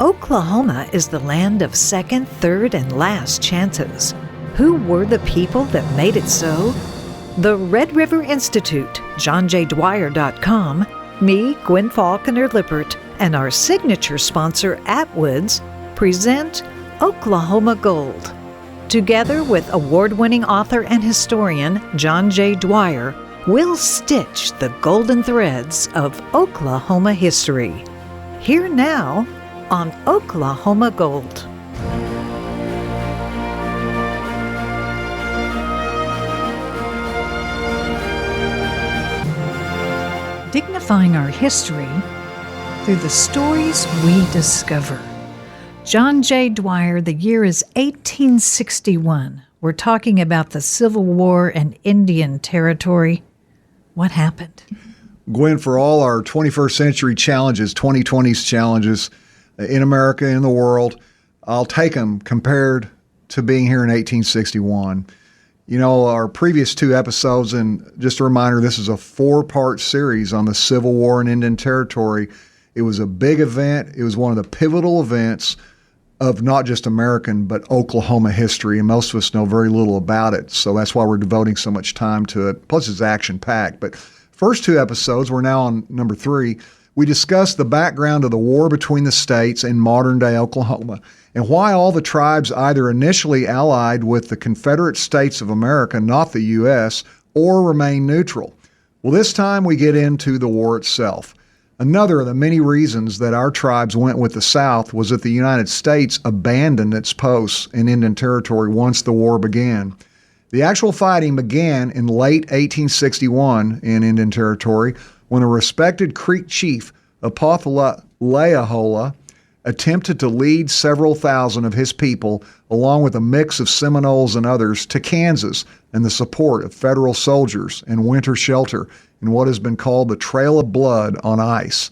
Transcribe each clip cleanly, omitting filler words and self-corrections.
Oklahoma is the land of second, third, and last chances. Who were the people that made it so? The Red River Institute, JohnJDwyer.com, me, Gwen Falconer Lippert, and our signature sponsor, Atwoods, present Oklahoma Gold. Together with award-winning author and historian John J. Dwyer, we'll stitch the golden threads of Oklahoma history. Here now on Oklahoma Gold. Dignifying our history through the stories we discover. John J. Dwyer, the year is 1861. We're talking about the Civil War and Indian Territory. What happened? Gwen, for all our 21st century challenges, 2020's challenges in America, in the world, I'll take them compared to being here in 1861. You know, our previous two episodes, and just a reminder, this is a 4-part series on the Civil War and Indian Territory. It was a big event. It was one of the pivotal events of not just American, but Oklahoma history, and most of us know very little about it, so that's why we're devoting so much time to it. Plus, it's action-packed. But first two episodes, we're now on number 3, we discussed the background of the war between the states and modern-day Oklahoma, and why all the tribes either initially allied with the Confederate States of America, not the U.S., or remained neutral. Well, this time we get into the war itself. Another of the many reasons that our tribes went with the South was that the United States abandoned its posts in Indian Territory once the war began. The actual fighting began in late 1861 in Indian Territory when a respected Creek chief, Apopleahola, attempted to lead several thousand of his people, along with a mix of Seminoles and others, to Kansas in the support of federal soldiers and winter shelter in what has been called the Trail of Blood on ice.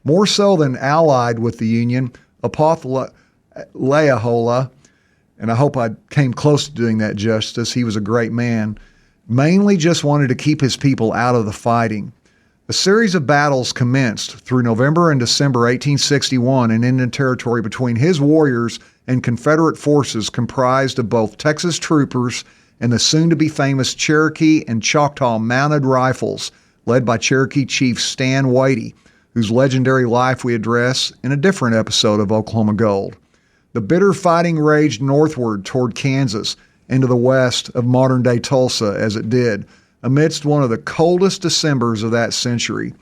More so than allied with the Union, Apopleahola, and I hope I came close to doing that justice, he was a great man, mainly just wanted to keep his people out of the fighting. A series of battles commenced through November and December 1861 in Indian Territory between his warriors and Confederate forces comprised of both Texas troopers and the soon-to-be famous Cherokee and Choctaw Mounted Rifles, led by Cherokee Chief Stan Whitey, whose legendary life we address in a different episode of Oklahoma Gold. The bitter fighting raged northward toward Kansas and to the west of modern-day Tulsa as it did, amidst one of the coldest Decembers of that century,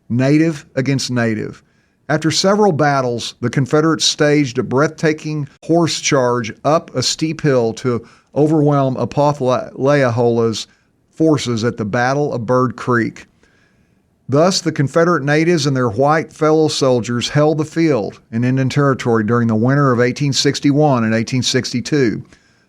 native against native. After several battles, the Confederates staged a breathtaking horse charge up a steep hill to overwhelm Apopleahola's forces at the Battle of Bird Creek. Thus, the Confederate natives and their white fellow soldiers held the field in Indian Territory during the winter of 1861 and 1862.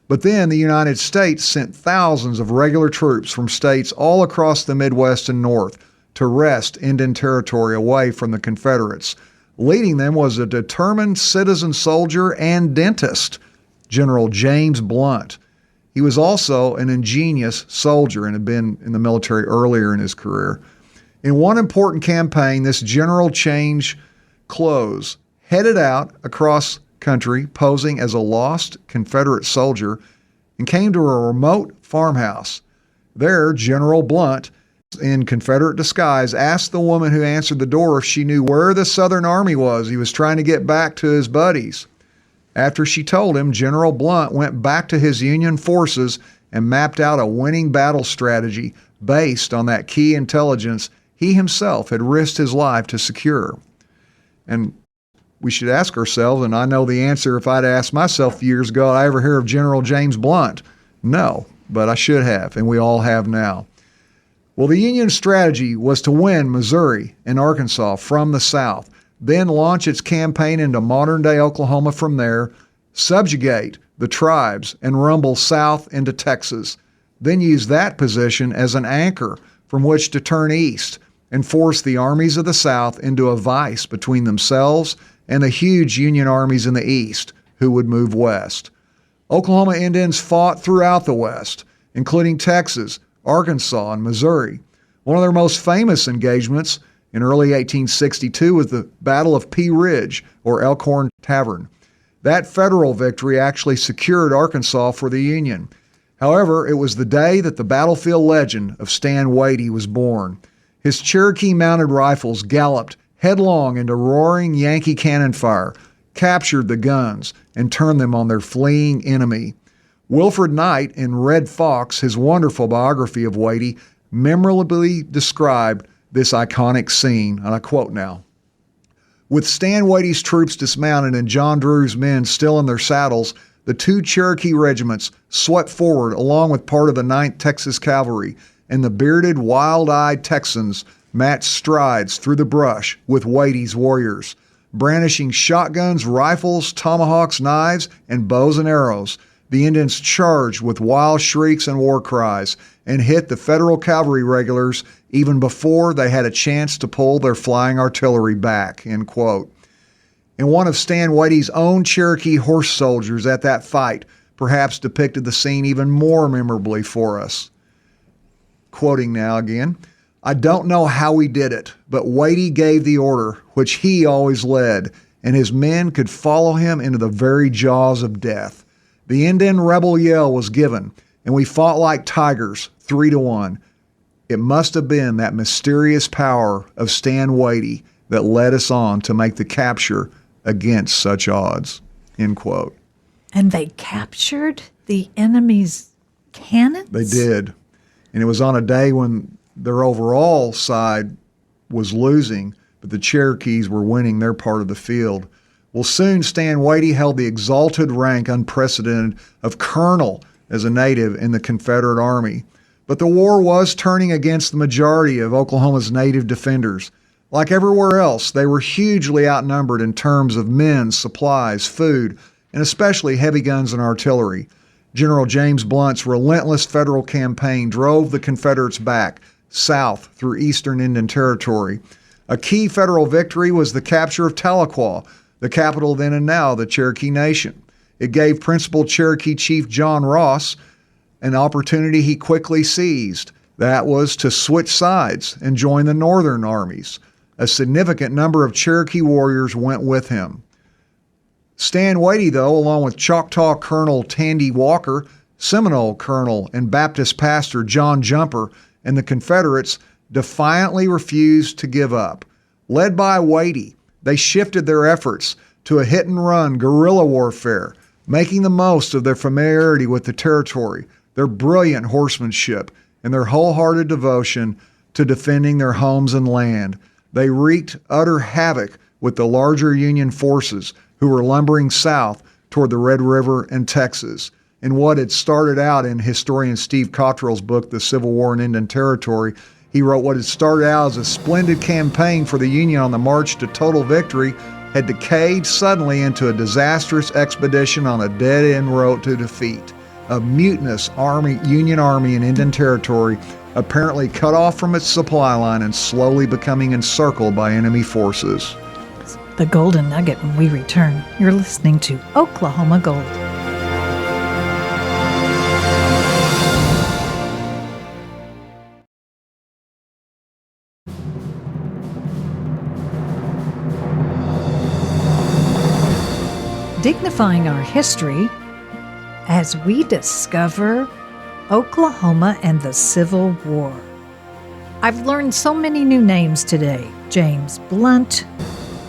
But then the United States sent thousands of regular troops from states all across the Midwest and North to wrest Indian Territory away from the Confederates. Leading them was a determined citizen soldier and dentist, General James Blunt. He was also an ingenious soldier and had been in the military earlier in his career. In one important campaign, this general changed clothes, headed out across country posing as a lost Confederate soldier, and came to a remote farmhouse. There, General Blunt, in Confederate disguise, asked the woman who answered the door if she knew where the Southern Army was he was trying to get back to his buddies. After she told him, General Blunt went back to his Union forces and mapped out a winning battle strategy based on that key intelligence he himself had risked his life to secure. And we should ask ourselves, and I know the answer if I'd asked myself years ago, did I ever hear of General James Blunt? No, but I should have, and we all have now. Well, the Union strategy was to win Missouri and Arkansas from the South, then launch its campaign into modern-day Oklahoma from there, subjugate the tribes, and rumble south into Texas, then use that position as an anchor from which to turn east and force the armies of the South into a vice between themselves and the huge Union armies in the east who would move west. Oklahoma Indians fought throughout the West, including Texas, Arkansas, and Missouri. One of their most famous engagements in early 1862 was the Battle of Pea Ridge, or Elkhorn Tavern. That federal victory actually secured Arkansas for the Union. However, it was the day that the battlefield legend of Stan Wadey was born. His Cherokee-mounted rifles galloped headlong into roaring Yankee cannon fire, captured the guns, and turned them on their fleeing enemy. Wilfred Knight, in Red Fox, his wonderful biography of Wadey, memorably described this iconic scene, and I quote now, "With Stan Wadey's troops dismounted and John Drew's men still in their saddles, the two Cherokee regiments swept forward along with part of the 9th Texas Cavalry, and the bearded, wild-eyed Texans matched strides through the brush with Wadey's warriors, brandishing shotguns, rifles, tomahawks, knives, and bows and arrows. The Indians charged with wild shrieks and war cries and hit the Federal cavalry regulars even before they had a chance to pull their flying artillery back," end quote. And one of Stan Wadey's own Cherokee horse soldiers at that fight perhaps depicted the scene even more memorably for us. Quoting now again, "I don't know how we did it, but Wadey gave the order, which he always led, and his men could follow him into the very jaws of death. The Indian rebel yell was given, and we fought like tigers, 3-1. It must have been that mysterious power of Stan Wadey that led us on to make the capture against such odds," end quote. And they captured the enemy's cannons? They did. And it was on a day when their overall side was losing, but the Cherokees were winning their part of the field. Well, soon Stan Wadey held the exalted rank, unprecedented, of colonel as a native in the Confederate Army. But the war was turning against the majority of Oklahoma's native defenders. Like everywhere else, they were hugely outnumbered in terms of men, supplies, food, and especially heavy guns and artillery. General James Blunt's relentless federal campaign drove the Confederates back south through eastern Indian Territory. A key federal victory was the capture of Tahlequah, the capital then and now the Cherokee Nation. It gave principal Cherokee Chief John Ross an opportunity he quickly seized. That was to switch sides and join the northern armies. A significant number of Cherokee warriors went with him. Stan Wadey, though, along with Choctaw Colonel Tandy Walker, Seminole Colonel and Baptist pastor John Jumper, and the Confederates defiantly refused to give up. Led by Wadey, they shifted their efforts to a hit-and-run guerrilla warfare, making the most of their familiarity with the territory, their brilliant horsemanship, and their wholehearted devotion to defending their homes and land. They wreaked utter havoc with the larger Union forces who were lumbering south toward the Red River and Texas. In what had started out in historian Steve Cottrell's book, The Civil War in Indian Territory, he wrote what had started out as a splendid campaign for the Union on the march to total victory had decayed suddenly into a disastrous expedition on a dead-end road to defeat. A mutinous Union army in Indian Territory, apparently cut off from its supply line and slowly becoming encircled by enemy forces. The Golden Nugget when we return. You're listening to Oklahoma Gold. Dignifying our history as we discover Oklahoma and the Civil War. I've learned so many new names today. James Blunt,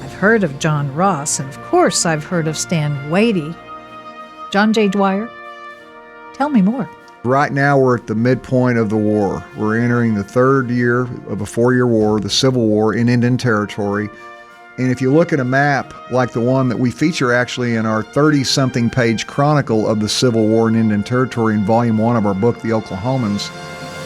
I've heard of John Ross, and of course I've heard of Stan Wadey. John J. Dwyer, tell me more. Right now we're at the midpoint of the war. We're entering the third year of a 4-year war, the Civil War in Indian Territory. And if you look at a map like the one that we feature actually in our 30-something page chronicle of the Civil War in Indian Territory in Volume 1 of our book, The Oklahomans,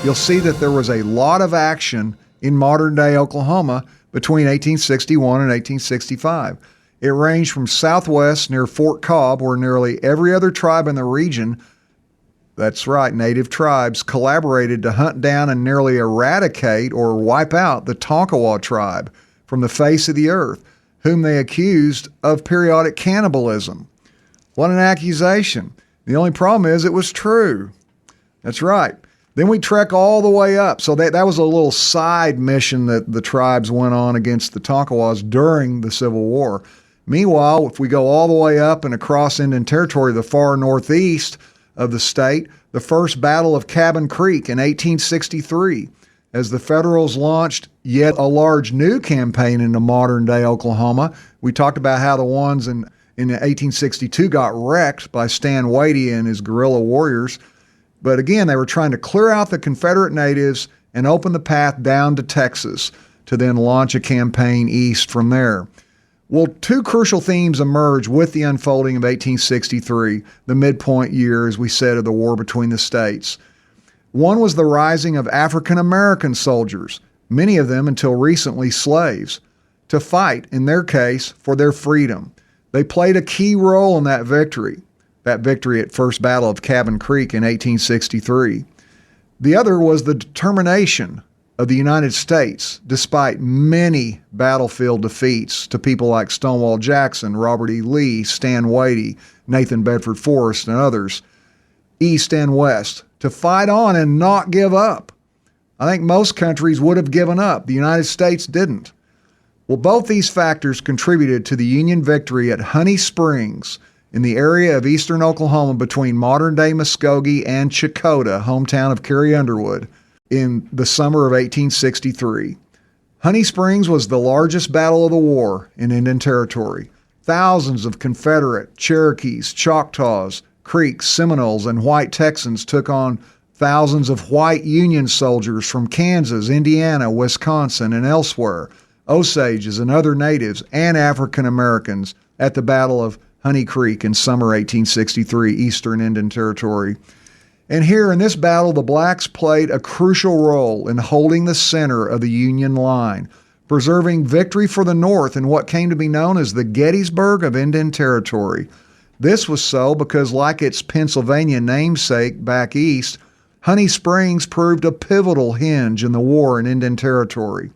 you'll see that there was a lot of action in modern-day Oklahoma between 1861 and 1865. It ranged from southwest near Fort Cobb, where nearly every other tribe in the region, that's right, native tribes, collaborated to hunt down and nearly eradicate or wipe out the Tonkawa tribe from the face of the earth, whom they accused of periodic cannibalism. What an accusation. The only problem is it was true. That's right. Then we trek all the way up. So that was a little side mission that the tribes went on against the Tonkawas during the Civil War. Meanwhile, if we go all the way up and across Indian Territory, the far northeast of the state, the first Battle of Cabin Creek in 1863, as the Federals launched yet a large new campaign into modern-day Oklahoma. We talked about how the ones in 1862 got wrecked by Stan Wadey and his guerrilla warriors. But again, they were trying to clear out the Confederate natives and open the path down to Texas to then launch a campaign east from there. Well, two crucial themes emerge with the unfolding of 1863, the midpoint year, as we said, of the war between the states. One was the rising of African American soldiers, many of them until recently slaves, to fight, in their case, for their freedom. They played a key role in that victory at First Battle of Cabin Creek in 1863. The other was the determination of the United States, despite many battlefield defeats to people like Stonewall Jackson, Robert E. Lee, Stan Wadey, Nathan Bedford Forrest, and others, east and west, to fight on and not give up. I think most countries would have given up. The United States didn't. Well, both these factors contributed to the Union victory at Honey Springs in the area of eastern Oklahoma between modern-day Muskogee and Chakotah, hometown of Carrie Underwood, in the summer of 1863. Honey Springs was the largest battle of the war in Indian Territory. Thousands of Confederate, Cherokees, Choctaws, Creeks, Seminoles, and white Texans took on thousands of white Union soldiers from Kansas, Indiana, Wisconsin, and elsewhere, Osages and other natives, and African Americans at the Battle of Honey Creek in summer 1863, eastern Indian Territory. And here in this battle, the blacks played a crucial role in holding the center of the Union line, preserving victory for the North in what came to be known as the Gettysburg of Indian Territory. This was so because, like its Pennsylvania namesake back east, Honey Springs proved a pivotal hinge in the war in Indian Territory.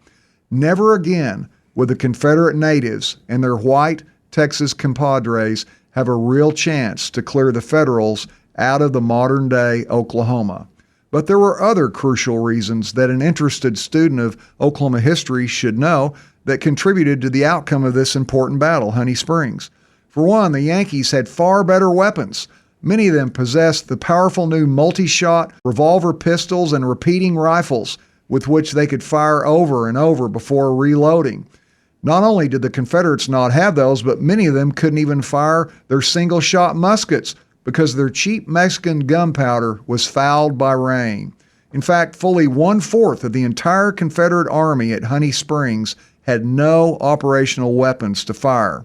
Never again would the Confederate natives and their white Texas compadres have a real chance to clear the Federals out of the modern-day Oklahoma. But there were other crucial reasons that an interested student of Oklahoma history should know that contributed to the outcome of this important battle, Honey Springs. For one, the Yankees had far better weapons. Many of them possessed the powerful new multi-shot revolver pistols and repeating rifles with which they could fire over and over before reloading. Not only did the Confederates not have those, but many of them couldn't even fire their single-shot muskets because their cheap Mexican gunpowder was fouled by rain. In fact, fully 1/4 of the entire Confederate Army at Honey Springs had no operational weapons to fire.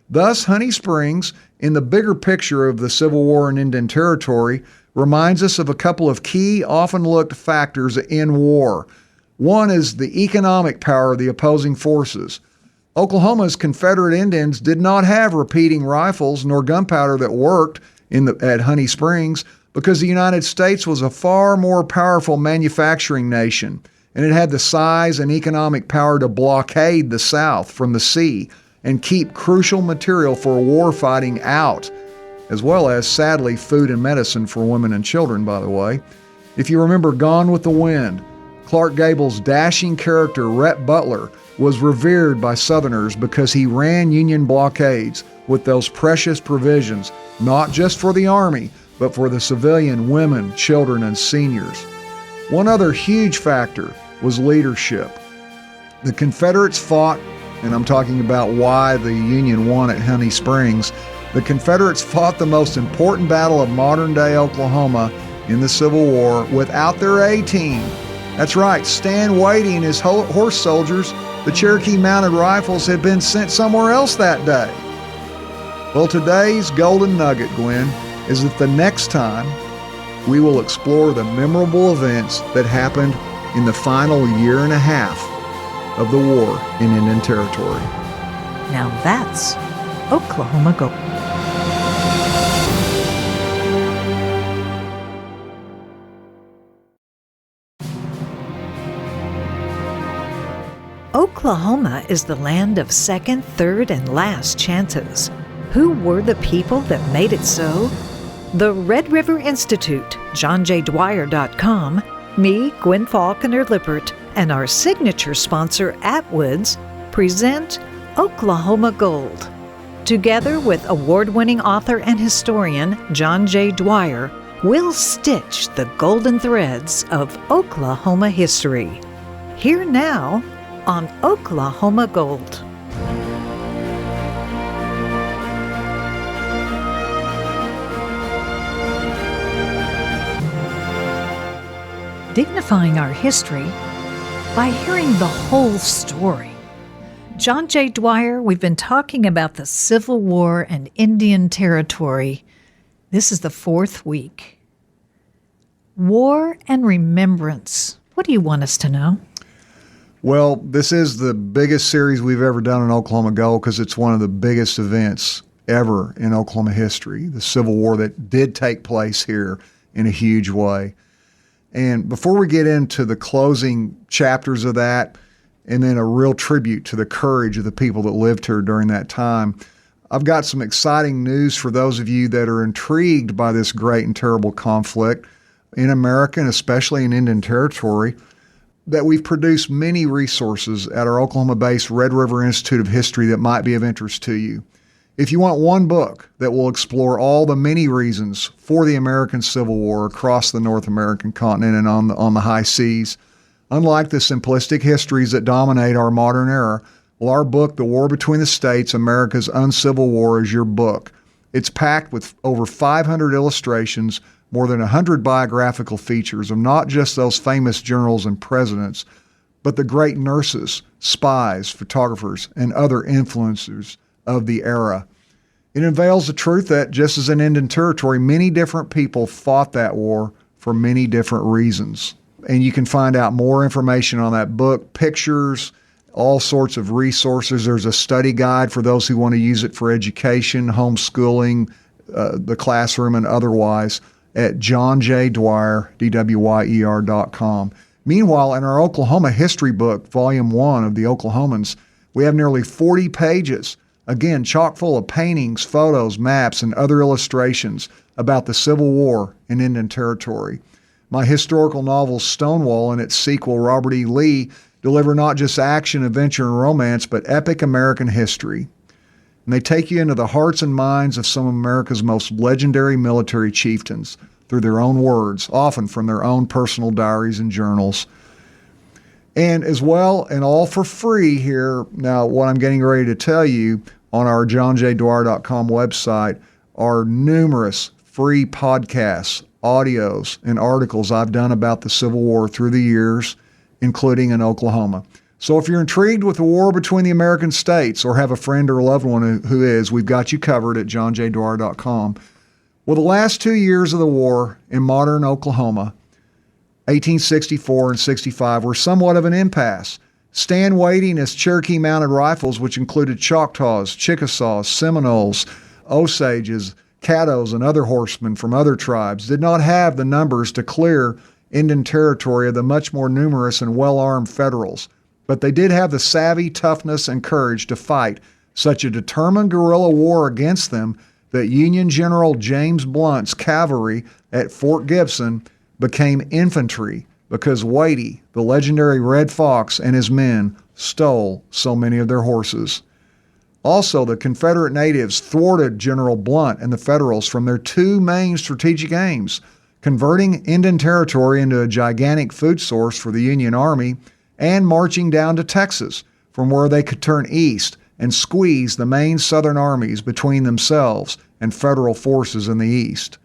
Thus, Honey Springs, in the bigger picture of the Civil War in Indian Territory, reminds us of a couple of key, often looked factors in war. One is the economic power of the opposing forces. Oklahoma's Confederate Indians did not have repeating rifles nor gunpowder that worked at Honey Springs because the United States was a far more powerful manufacturing nation, and it had the size and economic power to blockade the South from the sea and keep crucial material for war fighting out, as well as, sadly, food and medicine for women and children, by the way. If you remember Gone with the Wind, Clark Gable's dashing character, Rhett Butler, was revered by Southerners because he ran Union blockades with those precious provisions, not just for the Army, but for the civilian women, children, and seniors. One other huge factor was leadership. The Confederates fought, and I'm talking about why the Union won at Honey Springs, the Confederates fought the most important battle of modern-day Oklahoma in the Civil War without their A-team. That's right, Stan Wadey and his horse soldiers, the Cherokee Mounted Rifles, had been sent somewhere else that day. Well, today's golden nugget, Gwen, is that the next time we will explore the memorable events that happened in the final year and a half of the war in Indian Territory. Now that's Oklahoma Gold. Oklahoma is the land of second, third, and last chances. Who were the people that made it so? The Red River Institute, JohnJDwyer.com, me, Gwen Faulconer Lippert, and our signature sponsor, Atwoods, present Oklahoma Gold. Together with award-winning author and historian John J. Dwyer, we'll stitch the golden threads of Oklahoma history. Here now on Oklahoma Gold. Dignifying our history by hearing the whole story. John J. Dwyer, we've been talking about the Civil War and Indian Territory. This is the fourth week. War and remembrance. What do you want us to know? Well, this is the biggest series we've ever done in Oklahoma Gold because it's one of the biggest events ever in Oklahoma history, the Civil War that did take place here in a huge way. And before we get into the closing chapters of that, and then a real tribute to the courage of the people that lived here during that time, I've got some exciting news for those of you that are intrigued by this great and terrible conflict in America, and especially in Indian Territory, that we've produced many resources at our Oklahoma-based Red River Institute of History that might be of interest to you. If you want one book that will explore all the many reasons for the American Civil War across the North American continent and on the high seas, unlike the simplistic histories that dominate our modern era, well, our book, The War Between the States, America's Uncivil War, is your book. It's packed with over 500 illustrations, more than 100 biographical features of not just those famous generals and presidents, but the great nurses, spies, photographers, and other influencers of the era. It unveils the truth that, just as in Indian Territory, many different people fought that war for many different reasons. And you can find out more information on that book, pictures, all sorts of resources. There's a study guide for those who want to use it for education, homeschooling, the classroom, and otherwise at johnjdwyer.com. Meanwhile, in our Oklahoma history book, Volume 1 of the Oklahomans, we have nearly 40 pages, again, chock full of paintings, photos, maps, and other illustrations about the Civil War in Indian Territory. My historical novel, Stonewall, and its sequel, Robert E. Lee, deliver not just action, adventure, and romance, but epic American history. And they take you into the hearts and minds of some of America's most legendary military chieftains through their own words, often from their own personal diaries and journals. And as well, and all for free here, now what I'm getting ready to tell you on our johnjdwyer.com website are numerous free podcasts, audios, and articles I've done about the Civil War through the years, including in Oklahoma. So if you're intrigued with the war between the American states or have a friend or a loved one who is, we've got you covered at johnjdwyer.com. Well, the last 2 years of the war in modern Oklahoma, 1864 and 65, were somewhat of an impasse. Stand waiting as Cherokee mounted rifles, which included Choctaws, Chickasaws, Seminoles, Osages, Caddos, and other horsemen from other tribes, did not have the numbers to clear Indian Territory of the much more numerous and well-armed Federals. But they did have the savvy, toughness, and courage to fight such a determined guerrilla war against them that Union General James Blunt's cavalry at Fort Gibson became infantry because Whitey, the legendary Red Fox, and his men stole so many of their horses. Also, the Confederate natives thwarted General Blunt and the Federals from their two main strategic aims, converting Indian Territory into a gigantic food source for the Union Army and marching down to Texas, from where they could turn east and squeeze the main Southern armies between themselves and Federal forces in the east.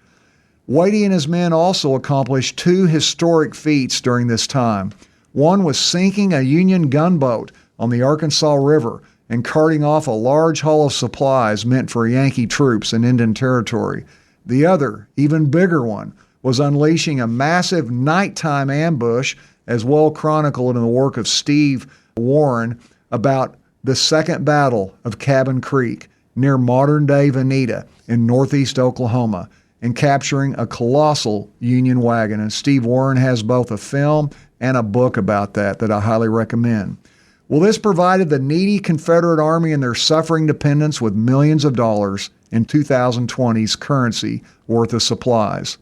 Whitey and his men also accomplished two historic feats during this time. One was sinking a Union gunboat on the Arkansas River and carting off a large haul of supplies meant for Yankee troops in Indian Territory. The other, even bigger one, was unleashing a massive nighttime ambush, as well chronicled in the work of Steve Warren, about the Second Battle of Cabin Creek near modern-day Veneta in northeast Oklahoma, and capturing a colossal Union wagon. And Steve Warren has both a film and a book about that I highly recommend. Well, this provided the needy Confederate Army and their suffering dependents with millions of dollars in 2020's currency worth of supplies.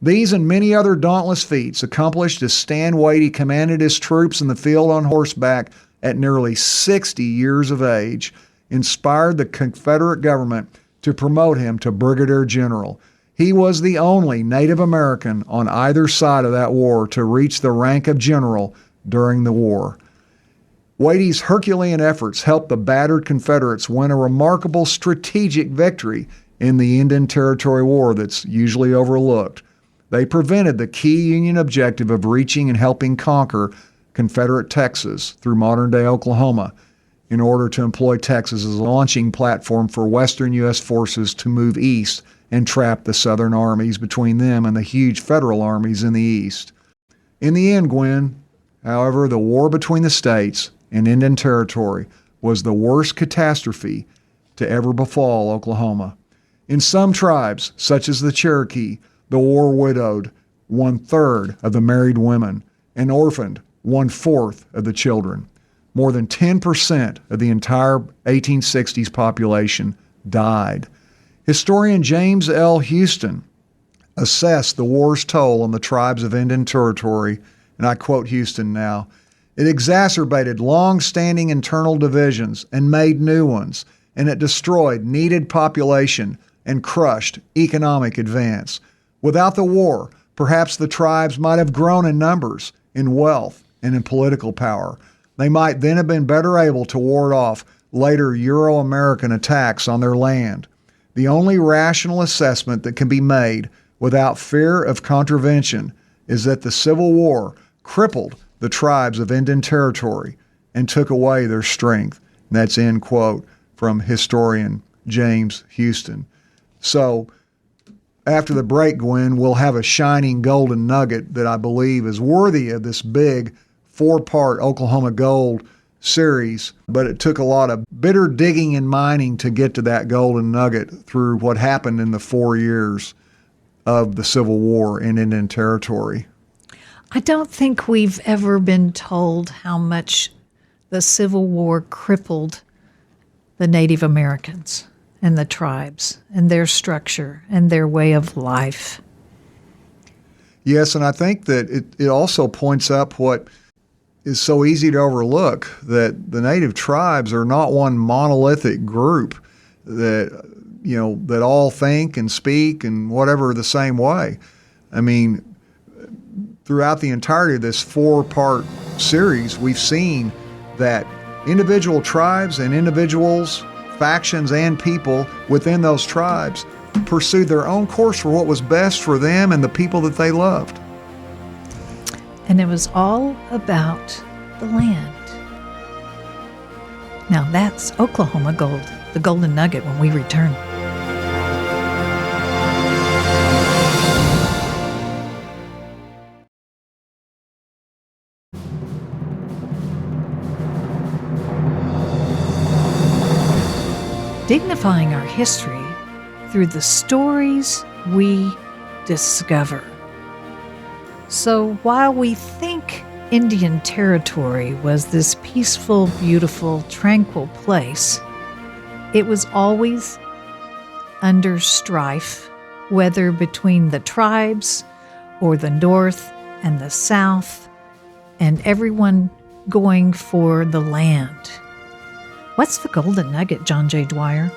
These and many other dauntless feats accomplished as Stan Wadey commanded his troops in the field on horseback at nearly 60 years of age inspired the Confederate government to promote him to brigadier general. He was the only Native American on either side of that war to reach the rank of general during the war. Wadey's Herculean efforts helped the battered Confederates win a remarkable strategic victory in the Indian Territory War that's usually overlooked. They prevented the key Union objective of reaching and helping conquer Confederate Texas through modern-day Oklahoma in order to employ Texas as a launching platform for Western U.S. forces to move east and trap the Southern armies between them and the huge Federal armies in the east. In the end, Gwen, however, the war between the states and Indian Territory was the worst catastrophe to ever befall Oklahoma. In some tribes, such as the Cherokee, the war widowed 1/3 of the married women and orphaned 1/4 of the children. More than 10% of the entire 1860s population died. Historian James L. Houston assessed the war's toll on the tribes of Indian Territory, and I quote Houston now, "It exacerbated long-standing internal divisions and made new ones, and it destroyed needed population and crushed economic advance. Without the war, perhaps the tribes might have grown in numbers, in wealth, and in political power. They might then have been better able to ward off later Euro-American attacks on their land. The only rational assessment that can be made without fear of contravention is that the Civil War crippled the tribes of Indian Territory and took away their strength." And that's end quote from historian James Houston. So after the break, Gwen, we'll have a shining golden nugget that I believe is worthy of this big 4-part Oklahoma Gold series, but it took a lot of bitter digging and mining to get to that golden nugget through what happened in the 4 years of the Civil War in Indian Territory. I don't think we've ever been told how much the Civil War crippled the Native Americans and the tribes and their structure and their way of life. Yes, and I think that it also points up what is so easy to overlook, that the native tribes are not one monolithic group that all think and speak and whatever the same way. I mean, throughout the entirety of this 4-part series, we've seen that individual tribes and individuals, factions and people within those tribes pursued their own course for what was best for them and the people that they loved. And it was all about the land. Now that's Oklahoma Gold, the golden nugget, when we return. Dignifying our history through the stories we discover. So while we think Indian Territory was this peaceful, beautiful, tranquil place, it was always under strife, whether between the tribes or the North and the South, and everyone going for the land. What's the golden nugget, John J. Dwyer?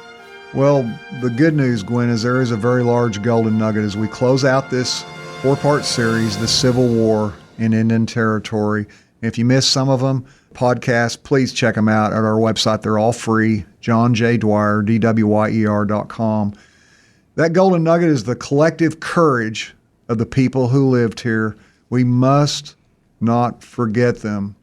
Well, the good news, Gwen, is there is a very large golden nugget as we close out this 4-part series, The Civil War in Indian Territory. If you missed some of them, podcasts, please check them out at our website. They're all free, John J. Dwyer, DWYER.com. That golden nugget is the collective courage of the people who lived here. We must not forget them.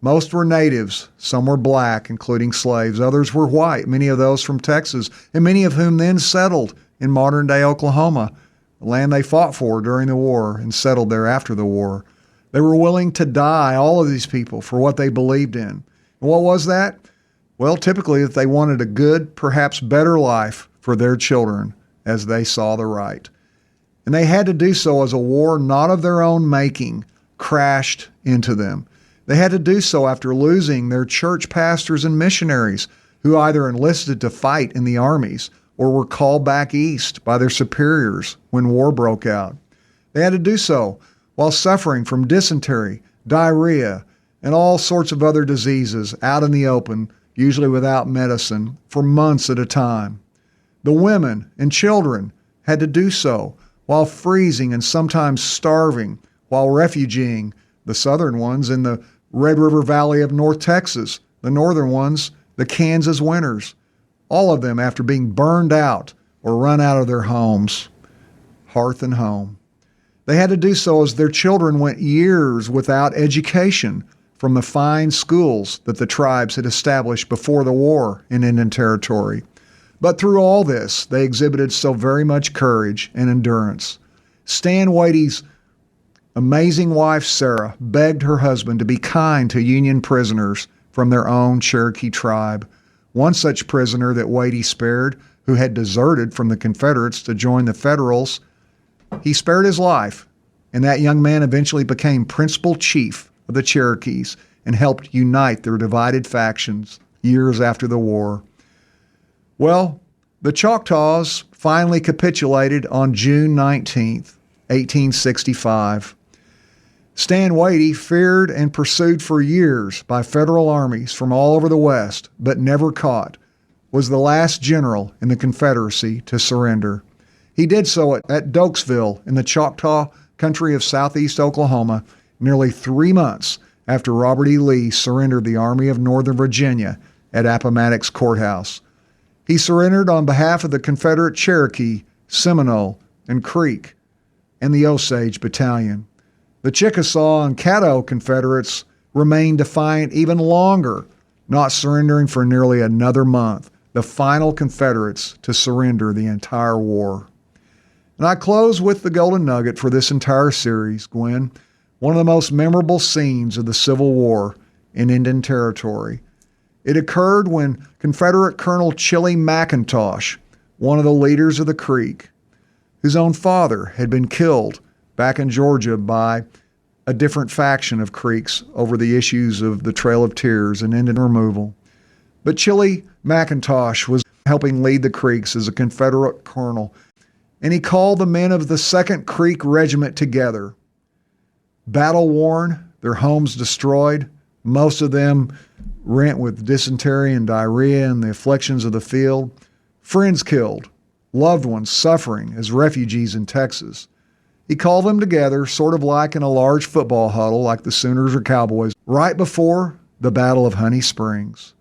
Most were natives, some were black, including slaves. Others were white, many of those from Texas, and many of whom then settled in modern-day Oklahoma, the land they fought for during the war and settled there after the war. They were willing to die, all of these people, for what they believed in. And what was that? Well, typically that they wanted a good, perhaps better life for their children as they saw the right. And they had to do so as a war not of their own making crashed into them. They had to do so after losing their church pastors and missionaries who either enlisted to fight in the armies or were called back east by their superiors when war broke out. They had to do so while suffering from dysentery, diarrhea, and all sorts of other diseases out in the open, usually without medicine, for months at a time. The women and children had to do so while freezing and sometimes starving, while refugeeing, the southern ones in the Red River Valley of North Texas, the northern ones, the Kansas winters, all of them after being burned out or run out of their homes, hearth and home. They had to do so as their children went years without education from the fine schools that the tribes had established before the war in Indian Territory. But through all this, they exhibited so very much courage and endurance. Stan Wade's amazing wife, Sarah, begged her husband to be kind to Union prisoners from their own Cherokee tribe. One such prisoner that Wade spared, who had deserted from the Confederates to join the Federals, he spared his life, and that young man eventually became principal chief of the Cherokees and helped unite their divided factions years after the war. Well, the Choctaws finally capitulated on June 19th, 1865. Stan Wade, feared and pursued for years by federal armies from all over the West, but never caught, was the last general in the Confederacy to surrender. He did so at Dokesville in the Choctaw country of southeast Oklahoma, nearly 3 months after Robert E. Lee surrendered the Army of Northern Virginia at Appomattox Courthouse. He surrendered on behalf of the Confederate Cherokee, Seminole, and Creek, and the Osage Battalion. The Chickasaw and Caddo Confederates remained defiant even longer, not surrendering for nearly another month, the final Confederates to surrender the entire war. And I close with the golden nugget for this entire series, Gwen, one of the most memorable scenes of the Civil War in Indian Territory. It occurred when Confederate Colonel Chili McIntosh, one of the leaders of the Creek, whose own father had been killed back in Georgia by a different faction of Creeks over the issues of the Trail of Tears and Indian removal. But Chili McIntosh was helping lead the Creeks as a Confederate colonel, and he called the men of the 2nd Creek Regiment together. Battle-worn, their homes destroyed, most of them rent with dysentery and diarrhea and the afflictions of the field, friends killed, loved ones suffering as refugees in Texas. He called them together, sort of like in a large football huddle, like the Sooners or Cowboys, right before the Battle of Honey Springs,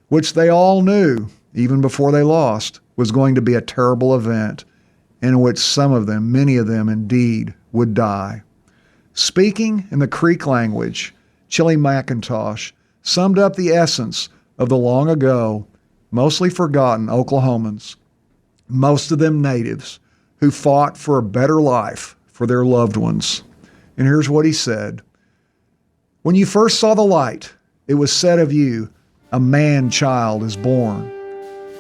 which they all knew, even before they lost, was going to be a terrible event, in which some of them, many of them indeed, would die. Speaking in the Creek language, Chili McIntosh summed up the essence of the long ago, mostly forgotten Oklahomans, most of them natives, who fought for a better life for their loved ones. And here's what he said. When you first saw the light, it was said of you, a man-child is born.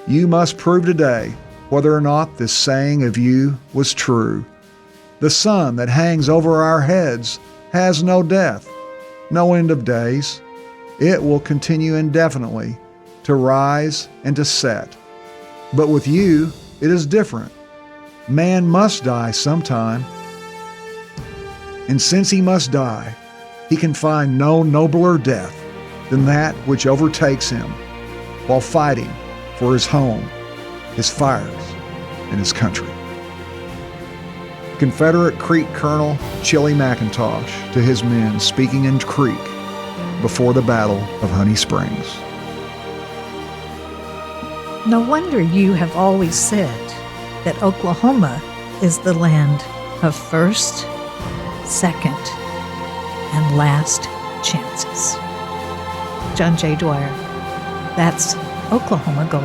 You must prove today whether or not this saying of you was true. The sun that hangs over our heads has no death, no end of days. It will continue indefinitely to rise and to set. But with you, it is different. Man must die sometime. And since he must die, he can find no nobler death than that which overtakes him while fighting for his home, his fires, and his country. Confederate Creek Colonel Chili McIntosh to his men speaking in Creek before the Battle of Honey Springs. No wonder you have always said that Oklahoma is the land of first, second, and last chances. John J. Dwyer. That's Oklahoma Gold.